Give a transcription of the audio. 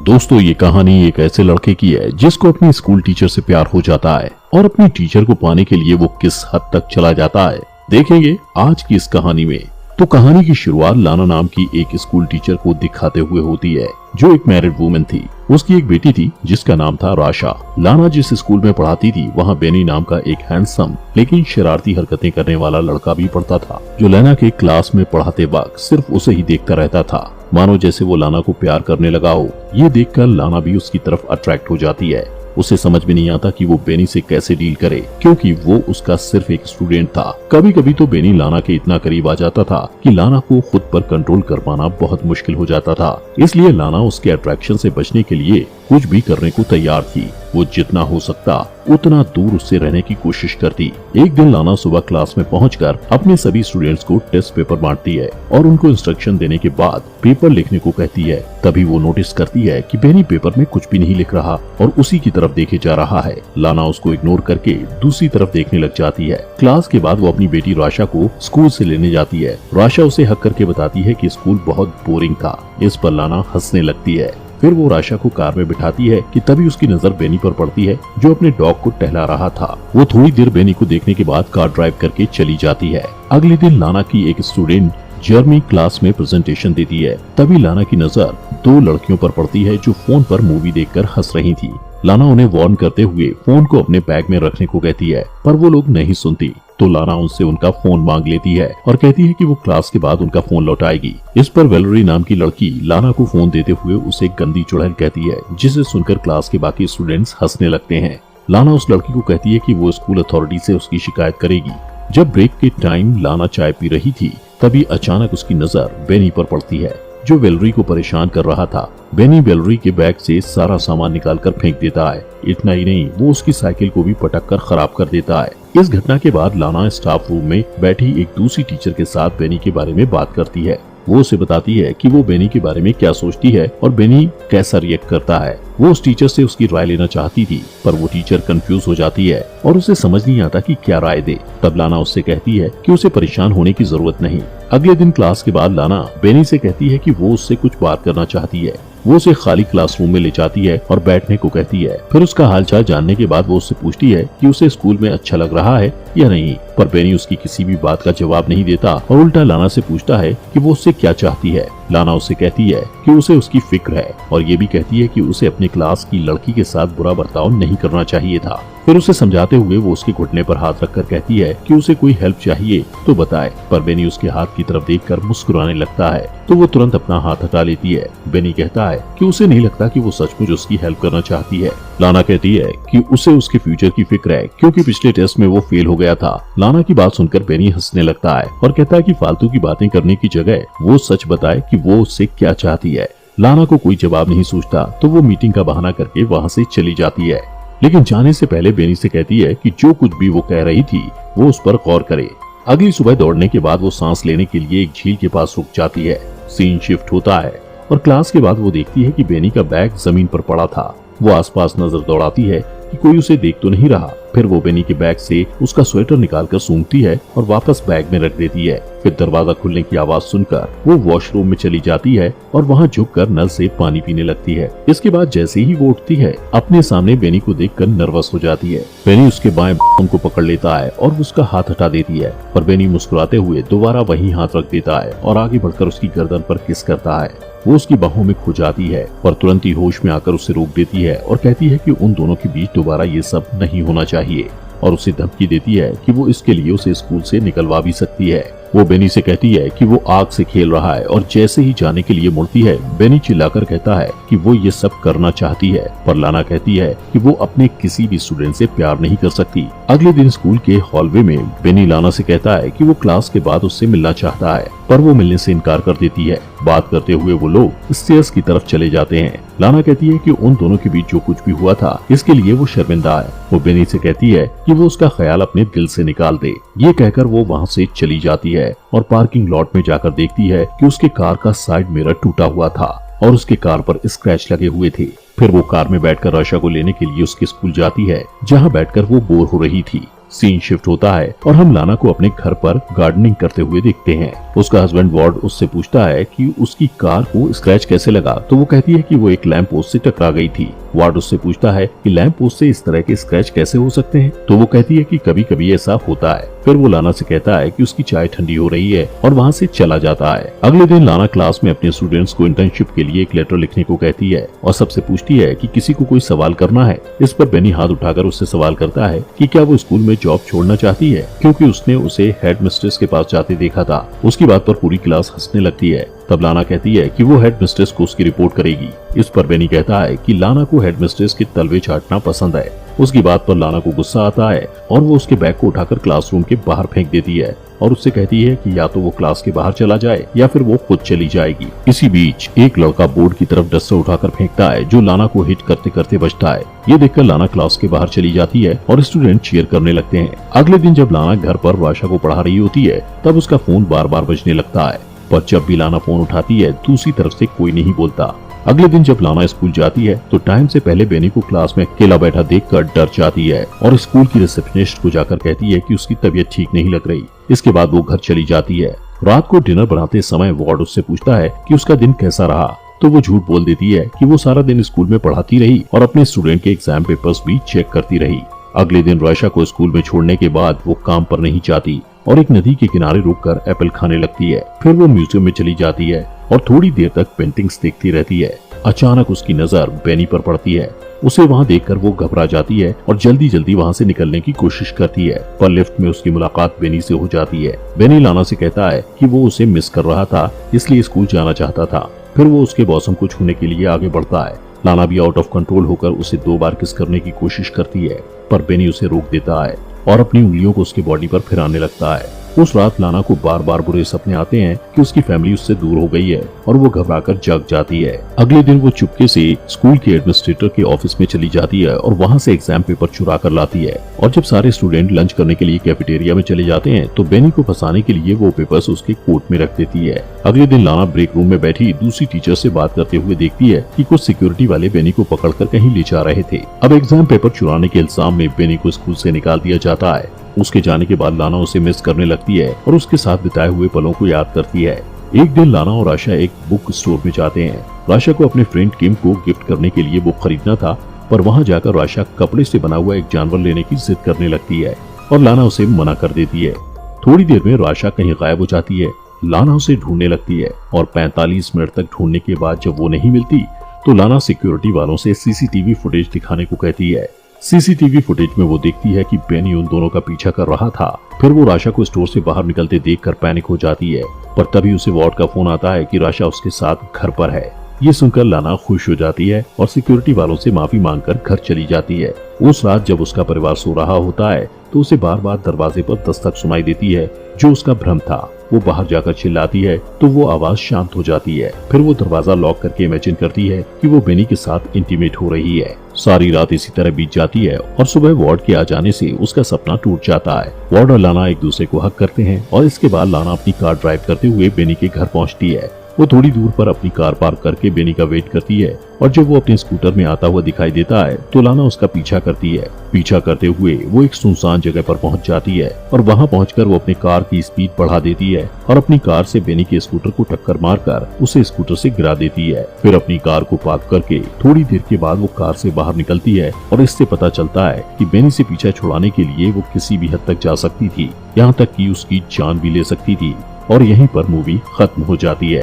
दोस्तों ये कहानी एक ऐसे लड़के की है जिसको अपनी स्कूल टीचर से प्यार हो जाता है और अपनी टीचर को पाने के लिए वो किस हद तक चला जाता है देखेंगे आज की इस कहानी में। तो कहानी की शुरुआत लाना नाम की एक स्कूल टीचर को दिखाते हुए होती है जो एक मैरिड वुमेन थी। उसकी एक बेटी थी जिसका नाम था राशा। लाना जिस स्कूल में पढ़ाती थी वहाँ बेनी नाम का एक हैंडसम लेकिन शरारती हरकतें करने वाला लड़का भी पढ़ता था जो लाना के क्लास में पढ़ाते वक्त सिर्फ उसे ही देखता रहता था, मानो जैसे वो लाना को प्यार करने लगा हो। ये देखकर लाना भी उसकी तरफ अट्रैक्ट हो जाती है। उसे समझ में नहीं आता कि वो बेनी से कैसे डील करे क्योंकि वो उसका सिर्फ एक स्टूडेंट था। कभी कभी तो बेनी लाना के इतना करीब आ जाता था कि लाना को खुद पर कंट्रोल कर पाना बहुत मुश्किल हो जाता था। इसलिए लाना उसके अट्रैक्शन से बचने के लिए कुछ भी करने को तैयार थी। वो जितना हो सकता उतना दूर उससे रहने की कोशिश करती। एक दिन लाना सुबह क्लास में पहुंचकर अपने सभी स्टूडेंट्स को टेस्ट पेपर बांटती है और उनको इंस्ट्रक्शन देने के बाद पेपर लिखने को कहती है। तभी वो नोटिस करती है कि बेनी पेपर में कुछ भी नहीं लिख रहा और उसी की तरफ देखे जा रहा है। लाना उसको इग्नोर करके दूसरी तरफ देखने लग जाती है। क्लास के बाद वो अपनी बेटी राशा को स्कूल से लेने जाती है। राशा उसे हक करके बताती है कि स्कूल बहुत बोरिंग था। इस पर लाना हंसने लगती है। फिर वो राशा को कार में बिठाती है कि तभी उसकी नजर बेनी पर पड़ती है जो अपने डॉग को टहला रहा था। वो थोड़ी देर बेनी को देखने के बाद कार ड्राइव करके चली जाती है। अगले दिन लाना की एक स्टूडेंट जर्मनी क्लास में प्रेजेंटेशन देती है। तभी लाना की नजर दो लड़कियों पर पड़ती है जो फोन पर मूवी देखकर हंस रही थी। लाना उन्हें वार्न करते हुए फोन को अपने बैग में रखने को कहती है पर वो लोग नहीं सुनती। तो लाना उनसे उनका फोन मांग लेती है और कहती है कि वो क्लास के बाद उनका फोन लौटाएगी। इस पर वेलरी नाम की लड़की लाना को फोन देते हुए उसे गंदी चुड़ैल कहती है जिसे सुनकर क्लास के बाकी स्टूडेंट्स हंसने लगते हैं। लाना उस लड़की को कहती है कि वो स्कूल अथॉरिटी से उसकी शिकायत करेगी। जब ब्रेक के टाइम लाना चाय पी रही थी तभी अचानक उसकी नजर बेनी पर पड़ती है जो वेलरी को परेशान कर रहा था। बेनी वेलरी के बैग से सारा सामान निकालकर फेंक देता है। इतना ही नहीं वो उसकी साइकिल को भी पटक कर खराब कर देता है। इस घटना के बाद लाना स्टाफ रूम में बैठी एक दूसरी टीचर के साथ बेनी के बारे में बात करती है। वो उसे बताती है कि वो बेनी के बारे में क्या सोचती है और बेनी कैसा रिएक्ट करता है। वो उस टीचर से उसकी राय लेना चाहती थी पर वो टीचर कंफ्यूज हो जाती है और उसे समझ नहीं आता कि क्या राय दे। तब लाना उससे कहती है कि उसे परेशान होने की जरूरत नहीं। अगले दिन क्लास के बाद लाना बेनी से कहती है कि वो उससे कुछ बात करना चाहती है। वो उसे खाली क्लासरूम में ले जाती है और बैठने को कहती है। फिर उसका हालचाल जानने के बाद वो उससे पूछती है कि उसे स्कूल में अच्छा लग रहा है या नहीं। पर बेनी उसकी किसी भी बात का जवाब नहीं देता और उल्टा लाना से पूछता है कि वो उससे क्या चाहती है। लाना उससे कहती है कि उसे उसकी फिक्र है और ये भी कहती है कि उसे अपने क्लास की लड़की के साथ बुरा बर्ताव नहीं करना चाहिए था। फिर उसे समझाते हुए वो उसके घुटने पर हाथ रखकर कहती है कि उसे कोई हेल्प चाहिए तो बताए। पर बेनी उसके हाथ की तरफ देखकर मुस्कुराने लगता है तो वो तुरंत अपना हाथ हटा लेती है। बेनी कहता है कि उसे नहीं लगता कि वो सचमुच उसकी हेल्प करना चाहती है। लाना कहती है कि उसे उसके फ्यूचर की फिक्र है क्योंकि पिछले टेस्ट में वो फेल हो गया था। लाना की बात सुनकर बेनी हंसने लगता है और कहता है कि फालतू की बातें करने की जगह वो सच बताए कि वो उससे क्या चाहती है। लाना को कोई जवाब नहीं सूझता तो वो मीटिंग का बहाना करके वहाँ से चली जाती है। लेकिन जाने से पहले बेनी से कहती है कि जो कुछ भी वो कह रही थी वो उस पर गौर करे। अगली सुबह दौड़ने के बाद वो सांस लेने के लिए एक झील के पास रुक जाती है। सीन शिफ्ट होता है और क्लास के बाद वो देखती है कि बेनी का बैग जमीन पर पड़ा था। वो आसपास नजर दौड़ाती है कि कोई उसे देख तो नहीं रहा। फिर वो बेनी के बैग से उसका स्वेटर निकालकर सूंघती है और वापस बैग में रख देती है। फिर दरवाजा खुलने की आवाज सुनकर वो वॉशरूम में चली जाती है और वहाँ झुककर नल से पानी पीने लगती है। इसके बाद जैसे ही वो उठती है अपने सामने बेनी को देखकर नर्वस हो जाती है। बेनी उसके बाएं को पकड़ लेता है और उसका हाथ हटा देती है पर बेनी मुस्कुराते हुए दोबारा वही हाथ रख देता है और आगे बढ़कर उसकी गर्दन पर किस करता है। वो उसकी बाहों में खो जाती है पर तुरंत ही होश में आकर उसे रोक देती है और कहती है कि उन दोनों के बीच दोबारा ये सब नहीं होना चाहिए और उसे धमकी देती है कि वो इसके लिए उसे स्कूल से निकलवा भी सकती है। वो बेनी से कहती है कि वो आग से खेल रहा है और जैसे ही जाने के लिए मुड़ती है बेनी चिल्लाकर कहता है कि वो ये सब करना चाहती है पर लाना कहती है कि वो अपने किसी भी स्टूडेंट से प्यार नहीं कर सकती। अगले दिन स्कूल के हॉलवे में बेनी लाना से कहता है कि वो क्लास के बाद उससे मिलना चाहता है पर वो मिलने से इनकार कर देती है। बात करते हुए वो लोग स्टेयर्स की तरफ चले जाते हैं। लाना कहती है कि उन दोनों के बीच जो कुछ भी हुआ था इसके लिए वो शर्मिंदा है। वो बेनी से कहती है कि वो उसका ख्याल अपने दिल से निकाल दे। ये कहकर वो वहाँ से चली जाती है और पार्किंग लॉट में जाकर देखती है कि उसके कार का साइड मिरर टूटा हुआ था और उसके कार पर स्क्रैच लगे हुए थे। फिर वो कार में बैठकर राशा को लेने के लिए उसके स्कूल जाती है जहाँ बैठकर वो बोर हो रही थी। सीन शिफ्ट होता है और हम लाना को अपने घर पर गार्डनिंग करते हुए देखते हैं। उसका हस्बैंड वार्ड उससे पूछता है कि उसकी कार को स्क्रैच कैसे लगा, तो वो कहती है कि वो एक लैंप पोस्ट से टकरा गई थी। वार्ड उससे पूछता है कि लैंप पोस्ट से इस तरह के स्क्रैच कैसे हो सकते हैं, तो वो कहती है कि कभी कभी ऐसा होता है। फिर वो लाना से कहता है कि उसकी चाय ठंडी हो रही है और वहाँ से चला जाता है। अगले दिन लाना क्लास में अपने स्टूडेंट्स को इंटर्नशिप के लिए एक लेटर लिखने को कहती है और सबसे पूछती है कि किसी को कोई सवाल करना है। इस पर बेनी हाथ उठाकर उससे सवाल करता है कि क्या वो स्कूल में जॉब छोड़ना चाहती है, क्योंकि उसने उसे हेड मिस्ट्रेस के पास जाते देखा था। उसकी बात पर पूरी क्लास हंसने लगती है। तब लाना कहती है कि वो हेड मिस्ट्रेस को उसकी रिपोर्ट करेगी। इस पर बेनी कहता है कि लाना को हेड मिस्ट्रेस के तलवे चाटना पसंद है। उसकी बात पर लाना को गुस्सा आता है और वो उसके बैग को उठाकर क्लासरूम के बाहर फेंक देती है और उससे कहती है कि या तो वो क्लास के बाहर चला जाए या फिर वो खुद चली जाएगी। इसी बीच एक लड़का बोर्ड की तरफ डस्टर उठाकर फेंकता है जो लाना को हिट करते करते बचता है। ये देखकर लाना क्लास के बाहर चली जाती है और स्टूडेंट चीयर करने लगते हैं। अगले दिन जब लाना घर पर राशा को पढ़ा रही होती है तब उसका फोन बार बार बजने लगता है, पर जब भी लाना फोन उठाती है दूसरी तरफ से कोई नहीं बोलता। अगले दिन जब लाना स्कूल जाती है तो टाइम से पहले बेनी को क्लास में अकेला बैठा देखकर डर जाती है और स्कूल की रिसेप्शनिस्ट को जाकर कहती है कि उसकी तबीयत ठीक नहीं लग रही। इसके बाद वो घर चली जाती है। रात को डिनर बनाते समय वार्ड उससे पूछता है कि उसका दिन कैसा रहा, तो वो झूठ बोल देती है कि वो सारा दिन स्कूल में पढ़ाती रही और अपने स्टूडेंट के एग्जाम पेपर्स भी चेक करती रही। अगले दिन राशा को स्कूल में छोड़ने के बाद वो काम पर नहीं जाती और एक नदी के किनारे रुककर एप्पल खाने लगती है। फिर वो म्यूजियम में चली जाती है और थोड़ी देर तक पेंटिंग्स देखती रहती है। अचानक उसकी नजर बेनी पर पड़ती है। उसे वहाँ देखकर वो घबरा जाती है और जल्दी जल्दी वहाँ से निकलने की कोशिश करती है, पर लिफ्ट में उसकी मुलाकात बेनी से हो जाती है। बेनी लाना से कहता है कि वो उसे मिस कर रहा था, इसलिए स्कूल जाना चाहता था। फिर वो उसके बॉसम को छूने के लिए आगे बढ़ता है। लाना भी आउट ऑफ कंट्रोल होकर उसे 2 बार किस करने की कोशिश करती है, पर बेनी उसे रोक देता है और अपनी उंगलियों को उसके बॉडी पर फिराने लगता है। उस रात लाना को बार बार बुरे सपने आते हैं कि उसकी फैमिली उससे दूर हो गई है और वो घबराकर जग जाती है। अगले दिन वो चुपके से स्कूल के एडमिनिस्ट्रेटर के ऑफिस में चली जाती है और वहाँ से एग्जाम पेपर चुरा कर लाती है। और जब सारे स्टूडेंट लंच करने के लिए कैफेटेरिया में चले जाते हैं तो बेनी को फंसाने के लिए वो पेपर्स उसके कोट में रख देती है। अगले दिन लाना ब्रेक रूम में बैठी दूसरी टीचर से बात करते हुए देखती है कि कुछ सिक्योरिटी वाले बेनी को पकड़कर कहीं ले जा रहे थे। अब एग्जाम पेपर चुराने के इल्जाम में बेनी को स्कूल से निकाल दिया जाता है। उसके जाने के बाद लाना उसे मिस करने लगती है और उसके साथ बिताए हुए पलों को याद करती है। एक दिन लाना और आशा एक बुक स्टोर में जाते हैं। राशा को अपने फ्रेंड किम को गिफ्ट करने के लिए बुक खरीदना था, पर वहां जाकर राशा कपड़े से बना हुआ एक जानवर लेने की जिद करने लगती है और लाना उसे मना कर देती है। थोड़ी देर में राशा कहीं गायब हो जाती है। लाना उसे ढूंढने लगती है और 45 मिनट तक ढूंढने के बाद जब वो नहीं मिलती तो लाना सिक्योरिटी वालों से सीसीटीवी फुटेज दिखाने को कहती है। सीसीटीवी फुटेज में वो देखती है कि बेनी उन दोनों का पीछा कर रहा था। फिर वो राशा को स्टोर से बाहर निकलते देखकर पैनिक हो जाती है, पर तभी उसे वार्ड का फोन आता है कि राशा उसके साथ घर पर है। ये सुनकर लाना खुश हो जाती है और सिक्योरिटी वालों से माफी मांगकर घर चली जाती है। उस रात जब उसका परिवार सो रहा होता है तो उसे बार बार दरवाजे पर दस्तक सुनाई देती है, जो उसका भ्रम था। वो बाहर जाकर चिल्लाती है तो वो आवाज शांत हो जाती है। फिर वो दरवाजा लॉक करके इमेजिन करती है कि वो बेनी के साथ इंटीमेट हो रही है। सारी रात इसी तरह बीत जाती है और सुबह वार्ड के आ जाने से उसका सपना टूट जाता है। वार्ड और लाना एक दूसरे को हक करते हैं और इसके बाद लाना अपनी कार ड्राइव करते हुए बेनी के घर पहुंचती है। वो थोड़ी दूर पर अपनी कार पार्क करके बेनी का वेट करती है और जब वो अपने स्कूटर में आता हुआ दिखाई देता है तो लाना उसका पीछा करती है। पीछा करते हुए वो एक सुनसान जगह पर पहुंच जाती है और वहां पहुंचकर वो अपनी कार की स्पीड बढ़ा देती है और अपनी कार से बेनी के स्कूटर को टक्कर मारकर उसे स्कूटर से गिरा देती है। फिर अपनी कार को पार्क करके थोड़ी देर के बाद वो कार से बाहर निकलती है और इससे पता चलता है कि बेनी से पीछा छुड़ाने के लिए वो किसी भी हद तक जा सकती थी, यहाँ तक कि उसकी जान भी ले सकती थी। और यहीं पर मूवी खत्म हो जाती है।